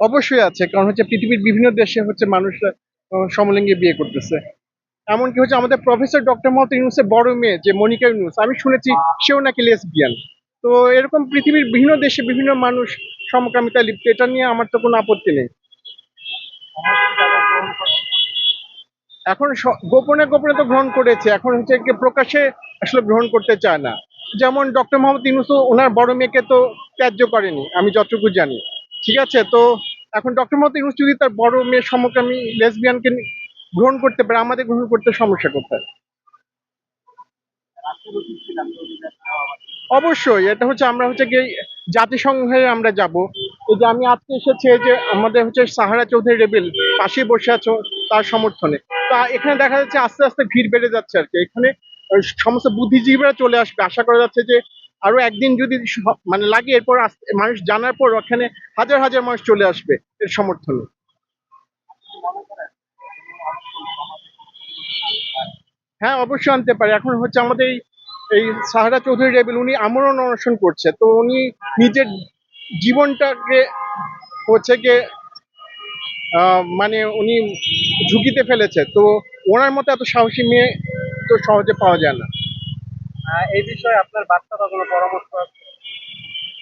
অবশ্যই আছে, কারণ পৃথিবীর বিভিন্ন দেশে মানুষরা সমলিঙ্গে বিয়ে করতেছে। এমনকি আমাদের প্রফেসর ডক্টর মোহাম্মদ ইউনূসের বড় মেয়ে যে মনিকা ইউনূস, আমি শুনেছি সেও নাকি লেসবিয়ান। তো এরকম পৃথিবীর বিভিন্ন দেশে বিভিন্ন মানুষ সমকামিতায় লিপ্ত, এটা নিয়ে আমার তো কোনো আপত্তি নেই। এখন গোপনে গোপনে তো গ্রহণ করেছে, এখন কি প্রকাশ্যে আসলে গ্রহণ করতে চায় না। যেমন ডক্টর মোহাম্মদ ইউনূস ওনার বড় মেয়েকে তো ত্যায্য করেনি, আমি যতটুকু জানি। ঠিক আছে, তো এখন ডক্টর মোহাম্মদ ইউনূস যদি তার বড় মেয়ে সমকামী লেসবিয়ানকে গ্রহণ করতে পারে, আমাদের গ্রহণ করতে সমস্যা কোথায়? অবশ্যই এটা আমরা গিয়ে জাতিসংঘে আমরা যাব। এই যে আমি আজকে এসেছি, এই যে আমাদের সাহারা চৌধুরী রেবেল পাশে বসে আছো তার সমর্থনে। তা এখানে দেখা যাচ্ছে আস্তে আস্তে ভিড় বেড়ে যাচ্ছে আর কি। এখানে সমস্ত বুদ্ধিজীবীরা চলে আসবে, আশা করা যাচ্ছে যে আরো একদিন যদি লাগে, এরপর মানুষ জানার পর ওখানে হাজার হাজার মানুষ চলে আসবে এর সমর্থনে। হ্যাঁ, অবশ্যই আনতে পারে। এখন আমাদের এই সাহারা চৌধুরী রেবেল উনি আমরণ অনশন করছে, তো উনি নিজের জীবনটাকে গিয়ে উনি ঝুঁকিতে ফেলেছে। তো ওনার মতো এত সাহসী মেয়ে তো সহজে পাওয়া যায় না। এই বিষয়ে আপনার বার্তা বা কোনো পরামর্শ আছে?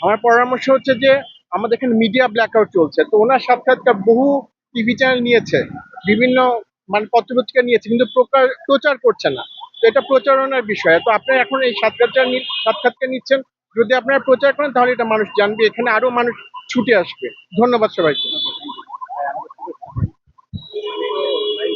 আমার পরামর্শ যে আমাদের এখানে মিডিয়া ব্ল্যাকআউট চলছে, তো ওনার সাক্ষাৎকার বহু টিভি চ্যানেল নিয়েছে, বিভিন্ন পত্রপত্রিকা নিয়েছে, কিন্তু প্রচার করছে না। তো এটা প্রচারণার বিষয়। তো আপনারা এখন এই সাক্ষাৎকার নিচ্ছেন, যদি আপনারা প্রচার করেন তাহলে এটা মানুষ জানবে, এখানে আরো মানুষ ছুটে আসবে। ধন্যবাদ সবাইকে।